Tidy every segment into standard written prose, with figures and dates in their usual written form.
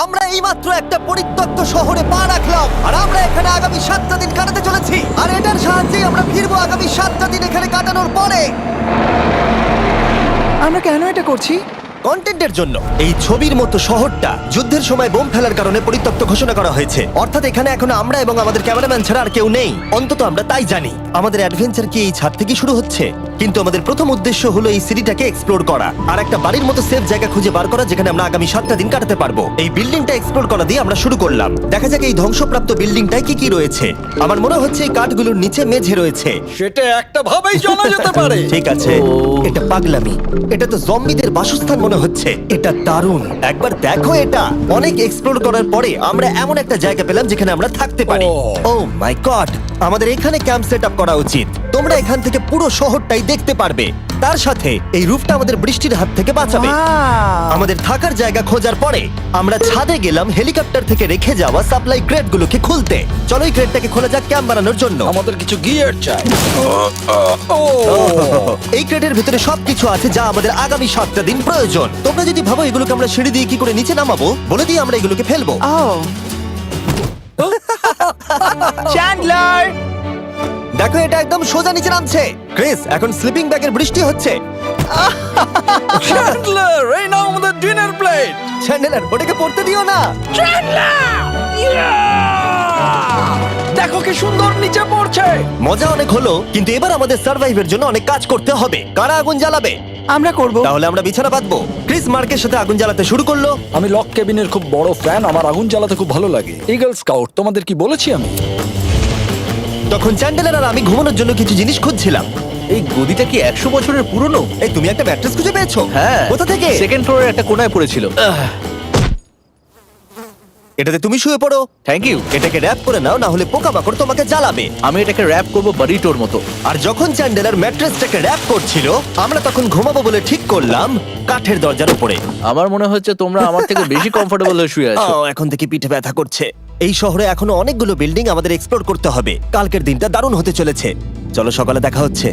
আমরা এইমাত্র একটা পরিত্যক্ত শহরে পা রাখলাম আর আমরা এখানে আগামী 7টা দিন কাটাতে চলেছি আর এটার সাহায্যেই আমরা ফিরবো আগামী 7টা দিন এখানে কাটানোর পরে। আমরা কেন এটা করছি? কন্টেন্টের জন্য। এই ছবির মতো শহরটা যুদ্ধের সময় বোম ফেলার কারণে পরিত্যক্ত ঘোষণা করা হয়েছে, অর্থাৎ এখানে এখন আমরা এবং আমাদের ক্যামেরাম্যান ছাড়া আর কেউ নেই। অন্তত আমরা তাই জানি। আমাদের অ্যাডভেঞ্চার কি এই ছাদ থেকে শুরু হচ্ছে? কিন্তু আমাদের প্রথম উদ্দেশ্য হলো এই সিটিটাকে এক্সপ্লোর করা আর একটা বাড়ির মতো সেফ জায়গা খুঁজে বার করা যেখানে আমরা আগামী 7টা দিন কাটাতে পারবো। এই বিল্ডিংটা এক্সপ্লোর করা দিয়ে আমরা শুরু করলাম। দেখা যাক এই ধ্বংসপ্রাপ্ত বিল্ডিংটায় কি কি রয়েছে। আমার মনে হচ্ছে এই কাঠগুলোর নিচে মেঝে রয়েছে। সেটা একটা ভাবেই জানা যেতে পারে। ঠিক আছে, এটা পাগলামি। এটা তো জম্বিদের বাসস্থান মনে হচ্ছে। এটা দারুণ, একবার দেখো এটা। অনেক এক্সপ্লোর করার পরে আমরা এমন একটা জায়গা পেলাম যেখানে আমরা থাকতে পারি। ও মাই গড, আমাদের এখানে ক্যাম্প সেট আপ করা উচিত। তোমরা এখান থেকে পুরো শহরটাই দেখতে পারবে। তার সাথে এই রুফটা আমাদের বৃষ্টির হাত থেকে বাঁচাবে। Wow! আমাদের থাকার জায়গা খোঁজার পরে আমরা ছাদে গেলাম হেলিকপ্টার থেকে রেখে যাওয়া সাপ্লাই ক্রেটগুলোকে খুলতে। চলো এই ক্রেটটাকে খোলা যাক ক্যাম্প বানানোর জন্য। আমাদের কিছু গিয়ার চাই। এই ক্রেটের ভিতরে সবকিছু আছে যা আমাদের আগামী 7টা দিন প্রয়োজন। তোমরা যদি ভাবো এগুলোকে আমরা সিঁড়ি দিয়ে কি করে নিচে নামাবো, বলে দিয়ে আমরা এগুলোকে ফেলবো। Oh! চ্যান্ডলার! দেখো এটা একদম সোজা নিচে নামছে। ক্রিস, এখন স্লিপিং ব্যাগের বৃষ্টি হচ্ছে। চ্যান্ডলার, এই নাও আমাদের ডিনার প্লেট। চ্যান্ডেলার, ওটাকে পড়তে দিও না। দেখো কি সুন্দর নিচে পড়ছে। মজা অনেক হলো, কিন্তু এবার আমাদের সার্ভাইভের জন্য অনেক কাজ করতে হবে। কারা আগুন জ্বালাবে? আমরা করব। তাহলে আমরা বিছানা বাঁধবো। ক্রিস মার্কের সাথে আগুন জ্বালাতে শুরু করলো। আমি লক কেবিনের খুব বড় ফ্যান, আমার আগুন জ্বালাতে খুব ভালো লাগে। ইগল স্কাউট, তোমাদের কি বলেছি আমি? তখন চ্যান্ডেলার আর আমি ঘুমানোর জন্য কিছু জিনিস খুঁজছিলাম। এই গদিটা কি 100 বছরের পুরনো? এই তুমি একটা ম্যাট্রেস খুঁজে পেয়েছো? হ্যাঁ। কোথা থেকে? সেকেন্ড ফ্লোরের একটা কোণায় পড়েছিল। এটাতে তুমি শুয়ে পড়ো। Thank you. এটাকে র‍্যাপ করে নাও, না হলে পোকামাকড় তোমাকে জ্বালাবে। আমি এটাকে র‍্যাপ করব বারিটোর মতো। আর যখন চ্যান্ডেলার ম্যাট্রেসটাকে র‍্যাপ করছিল, আমরা তখন ঘুমাবো বলে ঠিক করলাম কাঠের দরজার উপরে। আমার মনে হচ্ছে তোমরা আমার থেকে বেশি কমফোর্টেবল হয়ে শুয়ে আছো। এখন থেকে পিঠে ব্যথা করছে। এই শহরে এখনো অনেকগুলো বিল্ডিং আমাদের এক্সপ্লোর করতে হবে। কালকের দিনটা দারুণ হতে চলেছে। চলো সকালে দেখা হচ্ছে।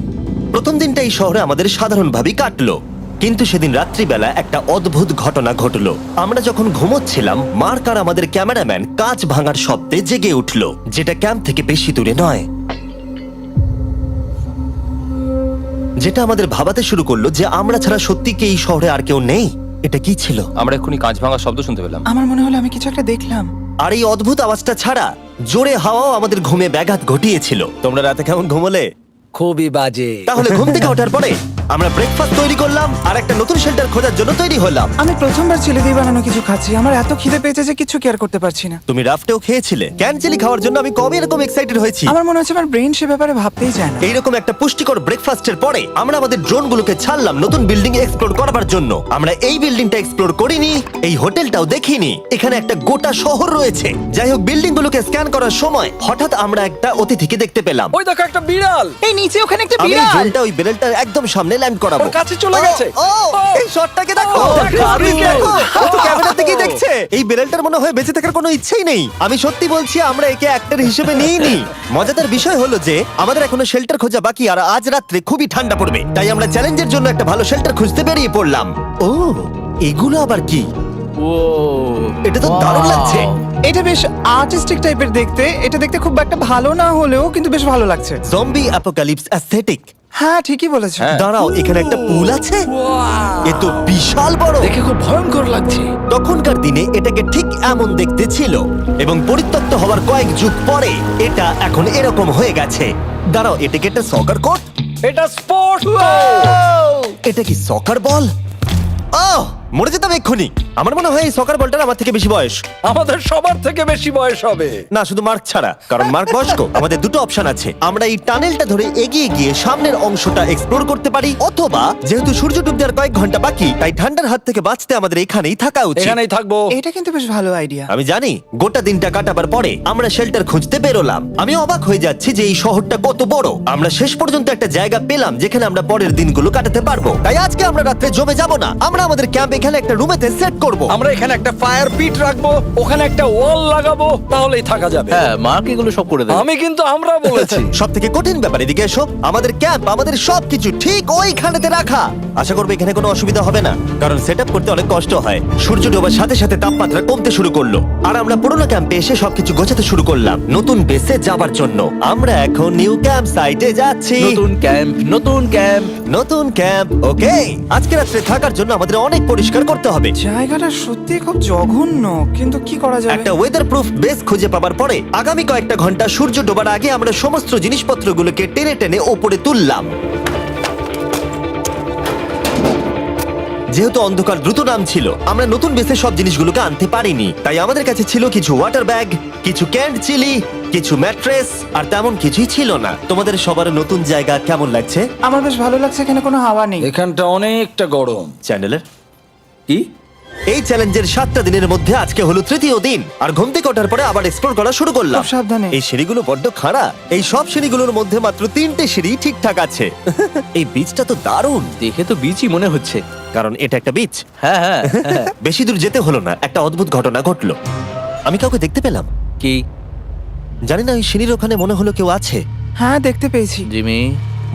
প্রথম দিনটা এই শহরে আমাদের সাধারণভাবেই কাটলো, কিন্তু সেদিন রাত্রিবেলা একটা অদ্ভুত ঘটনা ঘটলো। আমরা যখন ঘুমোচ্ছিলাম, মার্ক আর আমাদের ক্যামেরাম্যান কাঁচ ভাঙার শব্দে জেগে উঠলো, যেটা ক্যাম্প থেকে বেশি দূরে নয়। যেটা আমাদের ভাবাতে শুরু করলো যে আমরা ছাড়া সত্যি কি এই শহরে আর কেউ নেই। এটা কি ছিল? আমরা এক্ষুনি কাঁচ ভাঙার শব্দ শুনতে পেলাম। আমার মনে হলো আমি কিছু একটা দেখলাম। আর এই অদ্ভুত আওয়াজটা ছাড়া জোরে হাওয়াও আমাদের ঘুমে ব্যাঘাত ঘটিয়েছিল। তোমরা রাতে কেমন ঘুমোলে? খুবই বাজে। তাহলে ঘুম থেকে ওঠার পরে আমরা ব্রেকফাস্ট তৈরি করলাম আর একটা নতুন শেল্টার খোঁজার জন্য তৈরি হলাম। আমি প্রথমবার ছেলে দিয়ে বানানো কিছু খাচ্ছি। আমার এত খিদে পেয়েছে যে কিছু কেয়ার করতে পারছি না। তুমি রাফটেও খেয়েছিলে। ক্যানচেলি খাওয়ার জন্য আমি কবে এরকম এক্সাইটেড হয়েছি। আমার মনে হচ্ছে আমার ব্রেন সে ব্যাপারে ভাবতেই চায় না। এইরকম একটা পুষ্টিকর ব্রেকফাস্টের পরে আমরা আমাদের ড্রোনগুলোকে ছাড়লাম নতুন বিল্ডিং এক্সপ্লোর করার জন্য। আমরা এই বিল্ডিংটা এক্সপ্লোর করিনি, এই হোটেলটাও দেখিনি। এখানে একটা গোটা শহর রয়েছে। যাই হোক, বিল্ডিংগুলোকে স্ক্যান করার সময় হঠাৎ আমরা একটা অতিথিকে দেখতে পেলাম। ওই দেখো একটা বিড়াল। এই নিচে ওখানে একটা আমি এই বিড়াল। ড্রোনটা ওই বেলটার একদম সামনে ল্যান্ড করাবো। ওর কাছে চলে গেছে। এই শটটাকে দেখো। দারুণ। দেখো, ও তো ক্যামেরা থেকেই দেখছে। এই বেলটার মনে হয় বেঁচে থাকার কোনো ইচ্ছেই নেই। আমি সত্যি বলছি, আমরা একে অ্যাক্টর হিসেবে নিইনি। মজাদার বিষয় হলো যে আমাদের এখনো শেল্টার খোঁজা বাকি, আর আজ রাত্রে খুবই ঠান্ডা পড়বে। তাই আমরা চ্যালেঞ্জের জন্য একটা ভালো শেল্টার খুঁজতে বেরিয়ে পড়লাম। ও, এগুলো আবার কি? ও, এটা তো দারুণ লাগছে। এটা বেশ আর্টিস্টিক টাইপের দেখতে। এটা দেখতে খুব একটা ভালো না হলেও কিন্তু বেশ ভালো লাগছে। Zombie apocalypse aesthetic. হ্যাঁ, ঠিকই বলেছো। দাঁড়াও, এখানে একটা পুল আছে। এ তো বিশাল বড়। দেখে খুব ভয়ঙ্কর লাগছে। তখনকার দিনে এটাকে ঠিক এমন দেখতে ছিল, এবং পরিত্যক্ত হওয়ার কয়েক যুগ পরে এটা এখন এরকম হয়ে গেছে। দাঁড়াও, এটাকে একটা সকার কোর্ট? এটা স্পোর্টস। এটা কি সকার বল? আহ, মরে যেতাম এক্ষুনি। আমার মনে হয় এই সকার বলটার আমার থেকে বেশি বয়স। আমাদের সবার থেকে বেশি বয়স হবে। না, শুধু মার্ক ছাড়া, কারণ মার্ক বয়স্ক। আমাদের দুটো অপশন আছে। আমরা এই টানেলটা ধরে এগিয়ে গিয়ে সামনের অংশটা এক্সপ্লোর করতে পারি, অথবা যেহেতু সূর্য ডুবতে আর কয়েক ঘন্টা বাকি, তাই ঠান্ডার হাত থেকে বাঁচতে আমাদের এখানেই থাকা উচিত। এখানেই থাকবো। এটা কিন্তু বেশ ভালো আইডিয়া। আমি জানি। গোটা দিনটা কাটাবার পরে আমরা শেল্টার খুঁজতে বেরোলাম। আমি অবাক হয়ে যাচ্ছি যে এই শহরটা কত বড়। আমরা শেষ পর্যন্ত একটা জায়গা পেলাম যেখানে আমরা পরের দিনগুলো কাটাতে পারবো। তাই আজকে আমরা রাত্রে জমে যাব না। আমরা আমাদের ক্যাম্প এখানে একটা রুমেতে সেট করব। আমরা এখানে একটা ফায়ার পিট রাখবো, ওখানে একটা ওয়াল লাগাবো, তাহলেই থাকা যাবে। হ্যাঁ মার্ক এগুলো সব করে দেবে। আমি কিন্তু আমরা বলেছি। সব থেকে কঠিন ব্যাপার, এদিকে এসো। আমাদের ক্যাম্প, আমাদের সবকিছু ঠিক ওইখানেতে রাখা। আশা করবো এখানে কোনো অসুবিধা হবে না, কারণ সেটআপ করতে অনেক কষ্ট হয়। সূর্য ডোবার সাথে সাথে তাপমাত্রা কমতে শুরু করলো, আর আমরা পুরোনো ক্যাম্পে এসে সবকিছু গোছাতে শুরু করলাম নতুন বেসে যাবার জন্য। আমরা এখন নিউ ক্যাম্প সাইটে যাচ্ছি। নতুন ক্যাম্প, নতুন ক্যাম্প। নতুন ক্যাম্প, ওকে। আজকে রাত্রে থাকার জন্য আমাদের অনেক পরিষ্কার করতে হবে। জায়গাটা সত্যি খুব জঘন্য, কিন্তু কি করা যাবে? একটা ওয়েদার প্রুফ বেস খুঁজে পাবার পরে আগামী কয়েকটা ঘন্টা সূর্য ডোবার আগে আমরা সমস্ত জিনিসপত্রগুলোকে টেনে টেনে ওপরে তুললাম। যেহেতু অন্ধকার দ্রুত নামছিল, আমরা নতুন বেসে সব জিনিসগুলোকে আনতে পারিনি, তাই আমাদের কাছে ছিল কিছু ওয়াটার ব্যাগ, কিছু ক্যান্ড চিলি, কিছু ম্যাট্রেস, আর তেমন কিছুই ছিল না। তোমাদের সবার নতুন জায়গা কেমন লাগছে? আমার বেশ ভালো লাগছে, এখানে কোনো হাওয়া নেই। এখানটা অনেকটা গরম। চ্যানেলের কি? এই চ্যালেঞ্জের 7টা দিনের মধ্যে আজকে হলো তৃতীয় দিন, আর ঘুম থেকে ওঠার পরে আবার এক্সপ্লোর করা শুরু করলাম। খুব সাবধানে। এই সিঁড়িগুলো বড্ড খাড়া। এই সব সিঁড়িগুলোর মধ্যে মাত্র 3টে সিঁড়ি ঠিকঠাক আছে। এই বীজটা তো দারুণ, দেখে তো বিচই মনে হচ্ছে। কারণ এটা একটা বীজ। হ্যাঁ হ্যাঁ হ্যাঁ। বেশি দূর যেতে হলো না, একটা অদ্ভুত ঘটনা ঘটলো। আমি কাউকে দেখতে পেলাম, কি? জানি না, ওই সিঁড়ির ওখানে মনে হলো কেউ আছে। হ্যাঁ, দেখতে পেয়েছি। জিমি,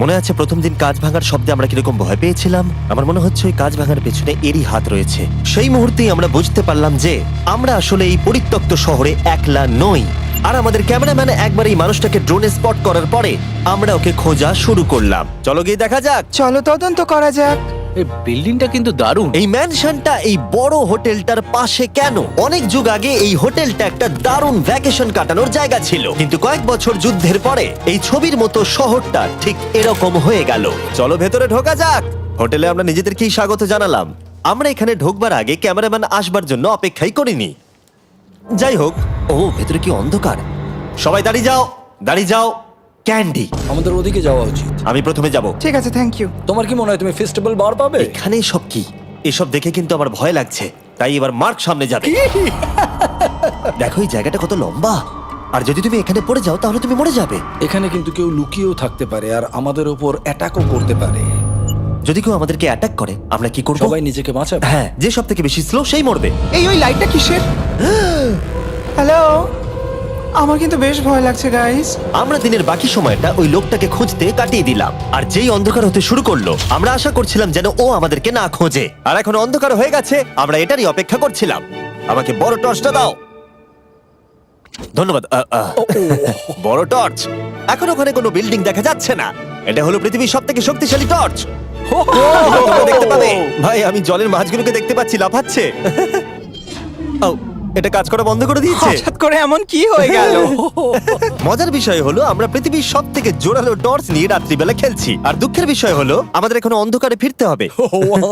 মনে আছে প্রথম দিন কাঁচ ভাঙার শব্দে আমরা কিরকম ভয় পেয়েছিলাম? আমার মনে হচ্ছে ওই কাঁচ ভাঙার পেছনে এরই হাত রয়েছে। সেই মুহূর্তেই আমরা বুঝতে পারলাম যে আমরা আসলে এই পরিত্যক্ত শহরে একলা নই। আর আমাদের ক্যামেরাম্যান একবার এই মানুষটাকে ড্রোনে স্পট করার পরে আমরা ওকে খোঁজা শুরু করলাম। চলো গিয়ে দেখা যাক। চলো তদন্ত করা যাক। এই বিল্ডিংটা কিন্তু দারুণ। এই ম্যানশনটা এই বড় হোটেলটার পাশে কেন? অনেক যুগ আগে এই হোটেলটা একটা দারুণ ভ্যাকেশন কাটানোর জায়গা ছিল, কিন্তু কয়েক বছর যুদ্ধের পরে এই ছবির মতো শহরটা ঠিক এরকম হয়ে গেল। চলো ভেতরে ঢোকা যাক। হোটেলে আমরা নিজেদেরকেই স্বাগত জানালাম। আমরা এখানে ঢোকবার আগে ক্যামেরাম্যান আসবার জন্য অপেক্ষাই করিনি। যাই হোক, ও ভেতরে কি অন্ধকার। সবাই দাঁড়িয়ে যাও, দাঁড়িয়ে যাও। ক্যান্ডি, আমাদের ওদিকে যাওয়া উচিত। আমি প্রথমে যাব। ঠিক আছে, থ্যাংক ইউ। তোমার কি মনে হয় তুমি ফেস্টিভ্যাল বার পাবে? এখানে সব কি? এসব দেখে কিন্তু আমার ভয় লাগছে, তাই এবার মার্ক সামনে যাবে। দেখো এই জায়গাটা কত লম্বা, আর যদি তুমি এখানে পড়ে যাও তাহলে তুমি মরে যাবে। এখানে কিন্তু কেউ লুকিয়েও থাকতে পারে আর আমাদের উপর অ্যাটাকও করতে পারে। যদি কেউ আমাদেরকে অ্যাটাক করে আমরা কি করব? সবাই নিজেকে বাঁচাবে। হ্যাঁ, যে সব থেকে বেশি স্লো সেই মরবে। ওই লাইটটা কিসের? হ্যালো, আমার কিন্তু বেশ ভয় লাগছে গাইস। আমরা দিনের বাকি সময়টা ওই লোকটাকে খুঁজতে কাটিয়ে দিলাম, আর যেই অন্ধকার হতে শুরু করলো আমরা আশা করছিলাম যেন ও আমাদেরকে না খোঁজে। আর এখন অন্ধকার হয়ে গেছে, আমরা এটারই অপেক্ষা করছিলাম। আমাকে বড় টর্চটা দাও। ধন্যবাদ। বড় টর্চ। এখন ওখানে কোনো বিল্ডিং দেখা যাচ্ছে না। এটা হলো পৃথিবীর সব থেকে শক্তিশালী টর্চ। তোমরা দেখতে পাবে। ভাই, আমি জলের মাছগুলোকে দেখতে পাচ্ছি লাফাচ্ছে। ও, এটা কাজ করা বন্ধ করে দিয়েছে। হঠাৎ করে এমন কি হয়ে গেল? মজার বিষয় হলো আমরা পৃথিবীর সব থেকে জোরালো টর্চ নিয়ে রাত্রিবেলা খেলছি, আর দুঃখের বিষয় হলো আমাদের এখন অন্ধকারে ফিরতে হবে।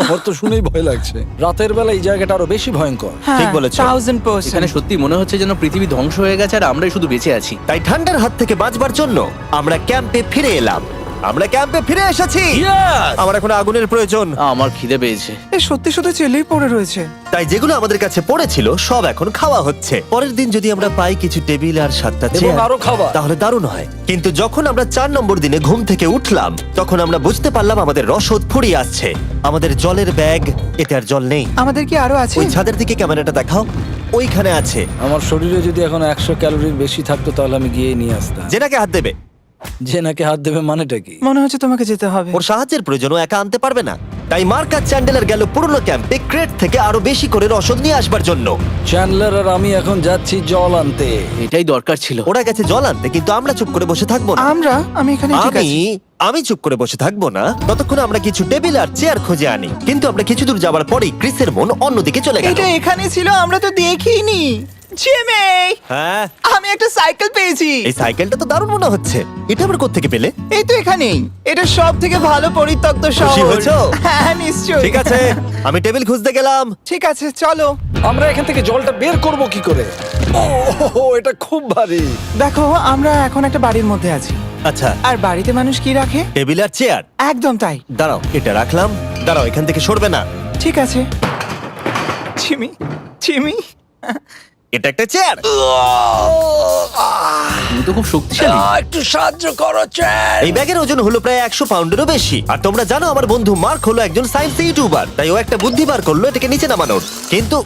আমার তো শুনেই ভয় লাগছে। রাতের বেলা এই জায়গাটা আরো বেশি ভয়ঙ্কর। ঠিক বলেছো। 1000%। এখানে সত্যি মনে হচ্ছে যেন পৃথিবী ধ্বংস হয়ে গেছে আর আমরাই শুধু বেঁচে আছি। তাই ঠান্ডার হাত থেকে বাঁচবার জন্য আমরা ক্যাম্পে ফিরে এলাম। আমরা ক্যাম্পে ফিরে এসেছি। আমার এখন আগুনের প্রয়োজন। আমার খিদে পেয়েছে। এ সত্যি সত্যি চেলেই পড়ে রয়েছে। তাই যেগুলো আমাদের কাছে পড়েছিল সব এখন খাওয়া হচ্ছে। পরের দিন যদি আমরা পাই কিছু টেবিল আর 7টা এবং চেয়ার, আরো খাবার। তাহলে দারুণ হয়। কিন্তু যখন আমরা 4 নম্বর দিনে ঘুম থেকে উঠলাম তখন আমরা বুঝতে পারলাম আমাদের রসদ ফুরিয়ে আসছে। আমাদের জলের ব্যাগ, এতে আর জল নেই। আমাদের কি আরো আছে? ওই ছাদের দিকে ক্যামেরাটা দেখাও, ওইখানে আছে। আমার শরীরে যদি এখন 100 ক্যালোরির বেশি থাকতো তাহলে আমি গিয়ে নিয়ে আসতাম। জেনাকে হাত দেবে। যে নাকি হাত দেবে মানেটা কি? মনে হচ্ছে তোমাকে যেতে হবে। ওর সাহায্যের প্রয়োজন, ও একা আনতে পারবে না। তাই মার্ক আর চ্যান্ডেলার গেল পুরনো ক্যাম্পে ক্রেট থেকে আরো বেশি করে রসদ নিয়ে আসবার জন্য। চ্যান্ডলার আর আমি এখন যাচ্ছি জল আনতে। এটাই দরকার ছিল। ওরা গেছে জল আনতে, কিন্তু আমরা চুপ করে বসে থাকবো না। আমি এখানে ঠিক আছি। আমি চুপ করে বসে থাকবো না ততক্ষণ আমরা কিছু টেবিল আর চেয়ার খুঁজে আনি। কিন্তু আমরা কিছু দূর যাবার পরেই ক্রিসের মন অন্যদিকে চলে গেল। এটা এখানে ছিল, আমরা তো দেখিনি। জিমি, হ্যাঁ, আমি একটা সাইকেল পেয়েছি। এই সাইকেলটা তো দারুণ মনে হচ্ছে। এটা আমরা কোত্থেকে পেলে? এই তো এখানেই। এটা সব থেকে ভালো পরিত্যক্ত খুশি শহর। হয়েছো? হ্যাঁ, নিশ্চয়ই। ঠিক আছে, আমি টেবিল খুঁজতে গেলাম। ঠিক আছে, চলো। আমরা এখান থেকে জলটা বের করব কি করে? ও, এটা খুব ভারী। দেখো, আমরা এখন একটা বাড়ির মধ্যে আছি। আচ্ছা, আর বাড়িতে মানুষ কি রাখে? টেবিল আর চেয়ার। একদম তাই। দাঁড়াও, এটা রাখলাম। দাঁড়াও, এখান থেকে সরবে না। ঠিক আছে। চিমি, চিমি, এটা একটা চেয়ার। তুমি তো খুব শক্তিশালী। একটু সাহায্য করো চ্যান। এই ব্যাগের ওজন হলো প্রায় 100 পাউন্ডেরও বেশি। আর তোমরা জানো আমার বন্ধু মার্ক হলো একজন সায়েন্স ইউটিউবার, তাই ও একটা বুদ্ধি বার করলো এটাকে নিচে নামানোর। কিন্তু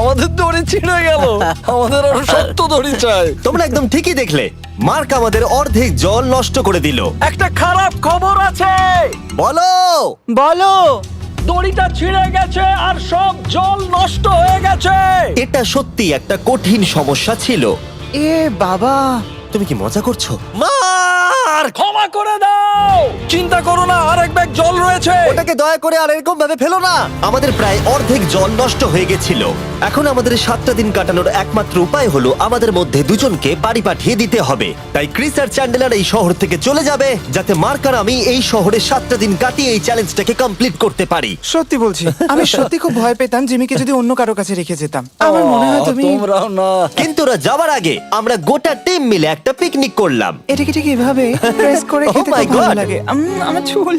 আমাদের দড়ি ছিঁড়ে গেল। আমাদের আরো শক্ত দড়ি চাই। তোমরা একদম ঠিকই দেখলে, মার্ক আমাদের অর্ধেক জল নষ্ট করে দিল। একটা খারাপ খবর আছে, বলো। বলো। দড়িটা ছিঁড়ে গেছে আর সব জল নষ্ট হয়ে গেছে। এটা সত্যি একটা কঠিন সমস্যা ছিল। এ বাবা। তুমি কি মজা করছো? মার্ক, ক্ষমা করে দাও। চিন্তা করো না, আরেক ব্যাগ জল রয়েছে। ওটাকে দয়া করে আর এরকম ভাবে ফেলো না। আমাদের প্রায় অর্ধেক জল নষ্ট হয়ে গেছিল। এখন আমাদের 7টা দিন কাটানোর একমাত্র উপায় হলো আমাদের মধ্যে দুজনকে বাড়ি পাঠিয়ে দিতে হবে। তাই ক্রিস আর চ্যান্ডেলার এই শহর থেকে চলে যাবে, যাতে মার্ক আর আমি এই শহরে 7টা দিন কাটিয়ে এই চ্যালেঞ্জটাকে কমপ্লিট করতে পারি। সত্যি বলছি, আমি সত্যি খুব ভয় পেতাম জিমিকে যদি অন্য কারো কাছে রেখে যেতাম। আমার মনে হয় তুমি তোমরাও না। কিন্তু ওরা যাওয়ার আগে আমরা গোটা টিম মিলে একটা পিকনিক করলাম। এটাকে ঠিক এভাবে প্রেস করে Oh খেতে my খুব ভালো God! লাগে। আমার চুল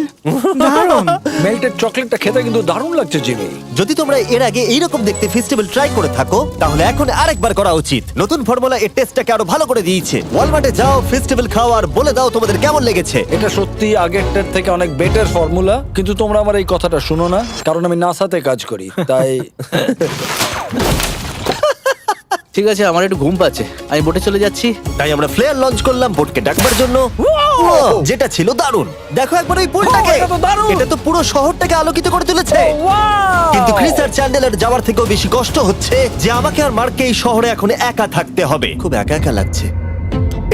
দারুণ। মেল্টেড চকলেটটা খেতে কিন্তু দারুণ লাগছে জিমি। যদি তোমরা এর আগে এইরকম দেখতে ফেস্টিভ্যাল ট্রাই করে থাকো, তাহলে এখন আরেকবার করা উচিত। নতুন ফর্মুলা এর টেস্টটাকে আরো ভালো করে দিয়েছে। ওয়ালমার্টে যাও, ফেস্টিভ্যাল খাও আর বলে দাও তোমাদের কেমন লেগেছে। এটা সত্যি আগেরটার থেকে অনেক বেটার ফর্মুলা, কিন্তু তোমরা আমার এই কথাটা শুনো না, কারণ আমি নাসাতে কাজ করি, তাই ঠিক আছে, আমার একটু ঘুম পাচ্ছে, আমি বোটে চলে যাচ্ছি। তাই আমরা ফ্লেয়ার লঞ্চ করলাম বোটকে ডাকবার জন্য, যেটা ছিল দারুণ। দেখো একবার ওই পুলটাকে, এটা তো দারুণ! এটা তো পুরো শহরটাকে আলোকিত করে তুলেছে। কিন্তু ক্রিস আর চ্যান্ডেলার যাওয়ার থেকেও বেশি কষ্ট হচ্ছে যে আমাকে আর মার্ককে এই শহরে এখন একা থাকতে হবে। খুব একা একা লাগছে।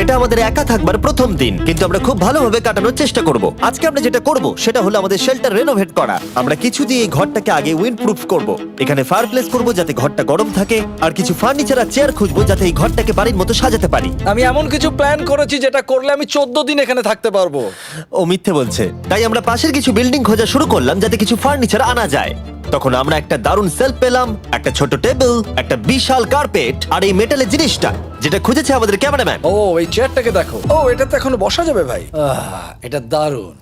এটা আমাদের একা থাকবার প্রথম দিন, কিন্তু আমরা খুব ভালোভাবে কাটানোর চেষ্টা করব। আজকে আমরা যেটা করব সেটা হলো আমাদের শেল্টার রেনোভেট করা। আমরা কিছু দিয়ে এই ঘরটাকে আগে উইন্ড প্রুফ করব। এখানে ফায়ারপ্লেস করব যাতে ঘরটা গরম থাকে, আর কিছু ফার্নিচার আর চেয়ার খুঁজবো যাতে এই ঘরটাকে বাড়ির মতো সাজাতে পারি। আমি এমন কিছু প্ল্যান করেছি যেটা করলে আমি 14 দিন এখানে থাকতে পারবো। ও মিথ্যে বলছে। তাই আমরা পাশের কিছু বিল্ডিং খোঁজা শুরু করলাম যাতে কিছু ফার্নিচার আনা যায়। তখন আমরা একটা দারুণ সেলফ পেলাম, একটা ছোট টেবিল, একটা বিশাল কার্পেট আর এই মেটালের জিনিসটা যেটা খুঁজেছে আমাদের ক্যামেরাম্যান। ও এই চেয়ারটাকে দেখো। ও এটাতে এখনো বসা যাবে ভাই। এটা দারুণ।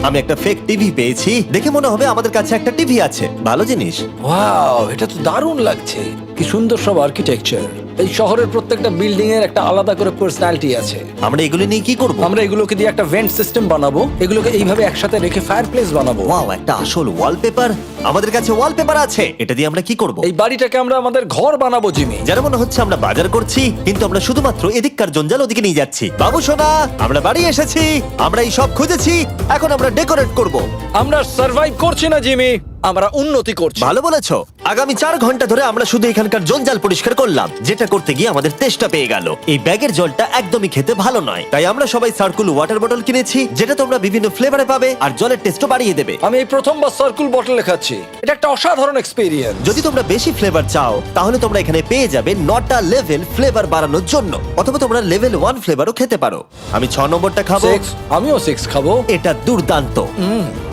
আমি একটা ফেক টিভি পেয়েছি, দেখে মনে হবে আমাদের কাছে একটা টিভি আছে। ভালো জিনিস। ওয়াও, এটা তো দারুণ লাগছে। কি সুন্দর সব আর্কিটেকচার। এই শহরের প্রত্যেকটা বিল্ডিং এর একটা আলাদা করে পার্সোনালিটি আছে। আমরা এগুলো নিয়ে কি করব? আমরা এগুলোকে দিয়ে একটা ভেন্ট সিস্টেম বানাবো, এগুলোকে এইভাবে একসাথে রেখে ফায়ারপ্লেস বানাবো। ওয়াও, একটা আসল ওয়ালপেপার। আমাদের কাছে ওয়ালপেপার আছে। এটা দিয়ে আমরা কি করব? এই বাড়িটাকে আমরা আমাদের ঘর বানাবো জিমি। যারা মনে হচ্ছে আমরা বাজার করছি, কিন্তু আমরা শুধুমাত্র এদিককার জঞ্জাল ওদিকে নিয়ে যাচ্ছি। বাবু সোনা, আমরা বাড়ি এসেছি। আমরা এই সব খুঁজেছি, এখন আমরা ডেকোরেট করব। আমরা সার্ভাইভ করছি না জিমি, আমরা উন্নতি করছি। ভালো বলেছো। আগামী 4 ঘন্টা ধরে আমরা শুধু এখানকার জঞ্জাল পরিষ্কার করলাম, যেটা করতে গিয়ে আমাদের তেষ্টা পেয়ে গেল। এই ব্যাগের জলটা একদমই খেতে ভালো নয়, তাই আমরা সবাই সার্কুল ওয়াটার বটল কিনেছি, যেটা তোমরা বিভিন্ন ফ্লেভারে পাবে আর জলের টেস্টও বাড়িয়ে দেবে। আমি এই প্রথমবার সার্কুল বটলে খাচ্ছি, এটা একটা অসাধারণ এক্সপেরিয়েন্স। যদি তোমরা বেশি ফ্লেভার চাও, তাহলে তোমরা এখানে পেয়ে যাবে 9টা লেভেল ফ্লেভার বাড়ানোর জন্য, অথবা তোমরা লেভেল 1 ফ্লেভারও খেতে পারো। আমি 6 নম্বরটা খাবো। আমিও 6 খাবো। এটা দুর্দান্ত।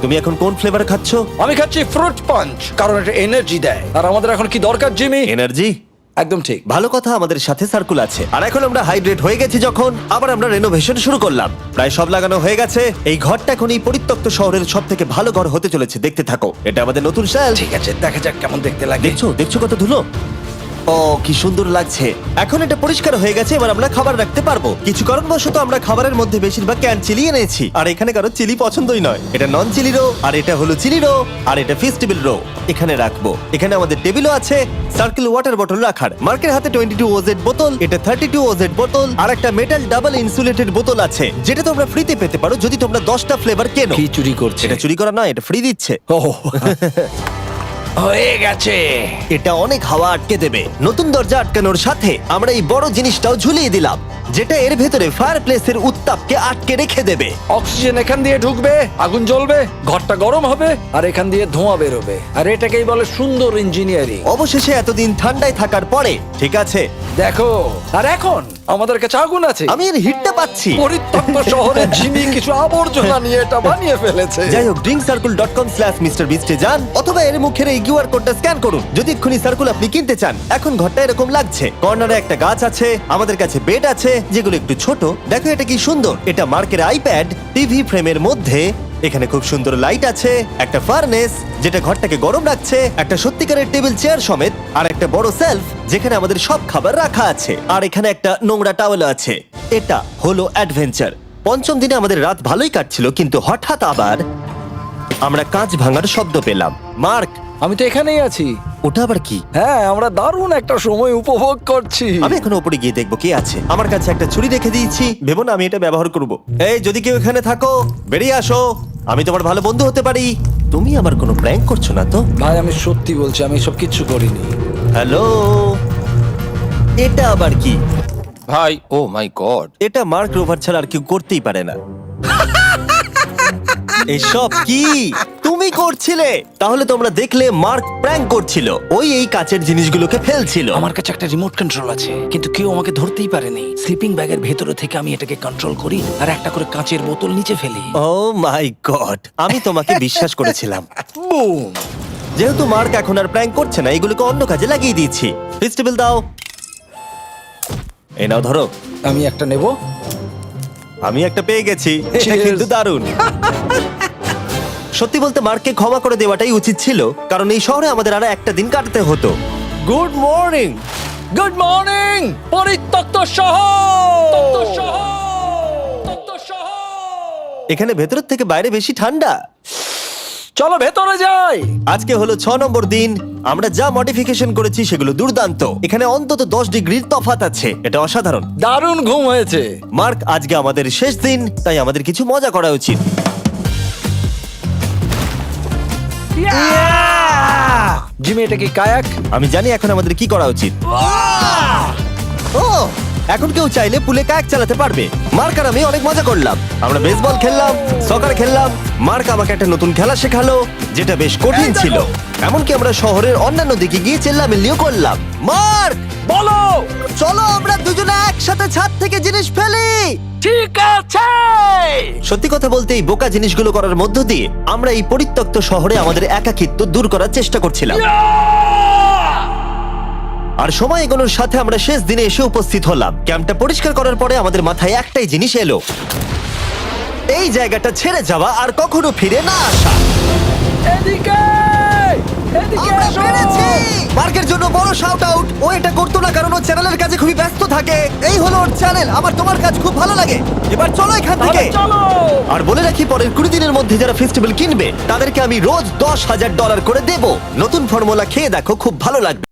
তুমি এখন কোন ফ্লেভার খাচ্ছ? আমি খাচ্ছি ফ্রুট পাঞ্চ, কারণ এটা এনার্জি দেয়। আর আমাদের এখন কি দরকার জিমি? এনার্জি। একদম ঠিক। ভালো কথা, আমাদের সাথে সার্কুল আছে। আর এখন আমরা হাইড্রেট হয়ে গেছি যখন, আবার আমরা রেনোভেশন শুরু করলাম। প্রায় সব লাগানো হয়ে গেছে। এই ঘরটা এখন এই পরিত্যক্ত শহরের সব থেকে ভালো ঘর হতে চলেছে। দেখতে থাকো, এটা আমাদের নতুন শেল। ঠিক আছে, দেখা যাক কেমন দেখতে লাগে। দেখছো দেখছো কত ধুলো। ও কি সুন্দর লাগছে। এখন এটা পরিষ্কার হয়ে গেছে, এবার আমরা খাবার রাখতে পারবো। কিছু কারণবশত আমরা খাবারের মধ্যে বেশিরভাগ ক্যান চিলি এনেছি, আর এখানে কারো চিলি পছন্দই নয়। এটা নন চিলি রো, আর এটা হলো চিলি রো, আর এটা ফেস্টিভ্যাল রো। এখানে রাখবো। এখানে আমাদের টেবিলও আছে, সার্কেল ওয়াটার বটল রাখার। মার্কের হাতে 22 ওজেড বোতল, এটা 32 ওজেড বোতল, আর একটা মেটাল ডাবল ইনসুলেটেড বোতল আছে, যেটা তোমরা ফ্রিতে পেতে পারো যদি তোমরা 10টা ফ্লেভার কেনো। কি চুরি করছে? এটা চুরি করা নয়, এটা ফ্রি দিচ্ছে। ও হয়ে গেছে। এটা অনেক হাওয়া আটকে দেবে। নতুন দরজা আটকানোর সাথে আমরা এই বড় জিনিসটাও ঝুলিয়ে দিলাম, যেটা এর ভেতরে ফায়ারপ্লেসের উত্তাপকে আটকে রেখে দেবে। অক্সিজেন এখান দিয়ে ঢুকবে, আগুন জ্বলবে, ঘরটা গরম হবে, আর এখান দিয়ে ধোঁয়া বেরোবে। আর এটাকেই বলে সুন্দর ইঞ্জিনিয়ারিং। অবশেষে এতদিন ঠান্ডায় থাকার পরে ঠিক আছে। দেখো, আর এখন আমাদের কাছে আগুন আছে। আমি এর হিটটা পাচ্ছি। পরিত্যক্ত শহরে জিমি কিছু আবর্জনা নিয়ে এটা বানিয়ে ফেলেছে। যাই হোক, drinkcircle.com/MrBeast এ যান, অথবা এর মুখের এই কিউআর কোডটা স্ক্যান করুন যদি এক্ষুনি সার্কুল আপনি কিনতে চান। এখন ঘরটা এরকম লাগছে। কর্নারে একটা গাছ আছে, আমাদের কাছে বেড আছে, যেগুলো একটু ছোট। দেখো এটা কি সুন্দর, এটা মার্কের আইপ্যাড টিভি ফ্রেমের মধ্যে। এখানে খুব সুন্দর লাইট আছে, একটা ফার্নেস যেটা ঘরটাকে গরম রাখছে, একটা সত্যিকারের টেবিল চেয়ার সমেত, আর একটা বড় সেলফ যেখানে আমাদের সব খাবার রাখা আছে, আর এখানে একটা নোংরা টাওয়েল আছে। এটা হলো অ্যাডভেঞ্চার। পঞ্চম দিনে আমাদের রাত ভালোই কাটছিল, কিন্তু হঠাৎ আবার আমরা কাঁচ ভাঙার শব্দ পেলাম। মার্ক, আমি তো এখানেই আছি। ওটা আবার কি? হ্যাঁ, আমরা দারুণ একটা সময় উপভোগ করছি। আমি এখন উপরে গিয়ে দেখবো কি আছে। আমার কাছে একটা ছুরি রেখে দিয়েছি, ভেবো না আমি এটা ব্যবহার করব। এই, যদি কেউ এখানে থাকো বেরিয়ে আসো, আমি তোমার ভালো বন্ধু হতে পারি। তুমি আমার কোনো প্র্যাঙ্ক করছো না তো? ভাই, আমি সত্যি বলছি, আমি সব কিচ্ছু করিনি। হ্যালো, এটা আবার কি? ভাই, ও মাই গড। এটা মার্ক রোভার ছাড়া আর কেউ করতেই পারে না। এসব কি তুমি করছিলে? তাহলে তোমরা দেখলে মার্ক প্র্যাঙ্ক করছিল। ওই এই কাচের জিনিসগুলোকে ফেলছিল। আমার কাছে একটা রিমোট কন্ট্রোল আছে, কিন্তু কেউ আমাকে ধরতেই পারেনি। স্লিপিং ব্যাগের ভেতরে থেকে আমি এটাকে কন্ট্রোল করি আর একটা করে কাঁচের বোতল নিচে ফেলি। ও মাই গড, আমি তোমাকে বিশ্বাস করেছিলাম। বুম! যেহেতু মার্ক এখন আর প্র্যাঙ্ক করছে না, এগুলোকে অন্য কাজে লাগিয়ে দিয়েছি। ফেস্টিভ্যাল দাও। এই নাও, ধরো। আমি একটা নেব। আমি একটা পেয়ে গেছি। এটা Cheers! কিন্তু দারুণ। সত্যি বলতে মার্ককে ক্ষমা করে দেওয়াটাই উচিত ছিল, কারণ এই শহরে আমাদের আর একটা দিন কাটাতে হতো। Good morning. গুড মর্নিং, পরিত্যক্ত শহর। এখানে ভেতরের থেকে বাইরে বেশি ঠান্ডা। চলো ভেতরে যাই। আজকে হলো 6 নম্বর দিন। আমরা যা মডিফিকেশন করেছি সেগুলো দুর্দান্ত। এখানে অন্তত 10 ডিগ্রির তফাৎ আছে, এটা অসাধারণ। দারুণ ঘুম হয়েছে। মার্ক, আজকে আমাদের শেষ দিন, তাই আমাদের কিছু মজা করা উচিত। জিমি, এটা কি কায়াক? আমি জানি এখন আমাদের কি করা উচিত। ও, এখন কেউ চাইলে পুলে কায়াক চালাতে পারবে। মার্ক আর আমি অনেক মজা করলাম। আমরা বেসবল খেললাম, সকার খেললাম। মার্ক আমাকে একটা নতুন খেলা শেখালো, যেটা বেশ কঠিন ছিল। এমনকি আমরা শহরের অন্যান্য দিকে গিয়ে চেল্লামিল্লিও করলাম। মার্ক, বলো। চলো আমরা দুজনে একসাথে ছাদ থেকে জিনিস ফেলি। ঠিক আছে। সত্যি কথা বলতে, এই বোকা জিনিসগুলো করার মধ্য দিয়ে আমরা এই পরিত্যক্ত শহরে আমাদের একাকিত্ব দূর করার চেষ্টা করছিলাম। আর সময় এগোনোর সাথে আমরা শেষ দিনে এসে উপস্থিত হলাম। ক্যাম্পটা পরিষ্কার করার পরে আমাদের মাথায় একটাই জিনিস এলো, এই জায়গাটা ছেড়ে যাওয়া আর কখনো ফিরে না আসা। এদিকে, এদিকে আমরা এসো। পেরেছি! মার্কের জন্য বড় শাউট আউট। ও এটা করতো না কারণ ও চ্যানেলের কাছে খুবই ব্যস্ত থাকে। এই হলো ওর চ্যানেল। আমার তোমার কাজ খুব ভালো লাগে। এবার চলো এখান থেকে। তাহলে চলো। আর বলে রাখি, পরের 20 দিনের মধ্যে যারা ফেস্টিভ্যাল কিনবে তাদেরকে আমি রোজ $10,000 করে দেব। নতুন ফর্মুলা খেয়ে দেখো, খুব ভালো লাগবে।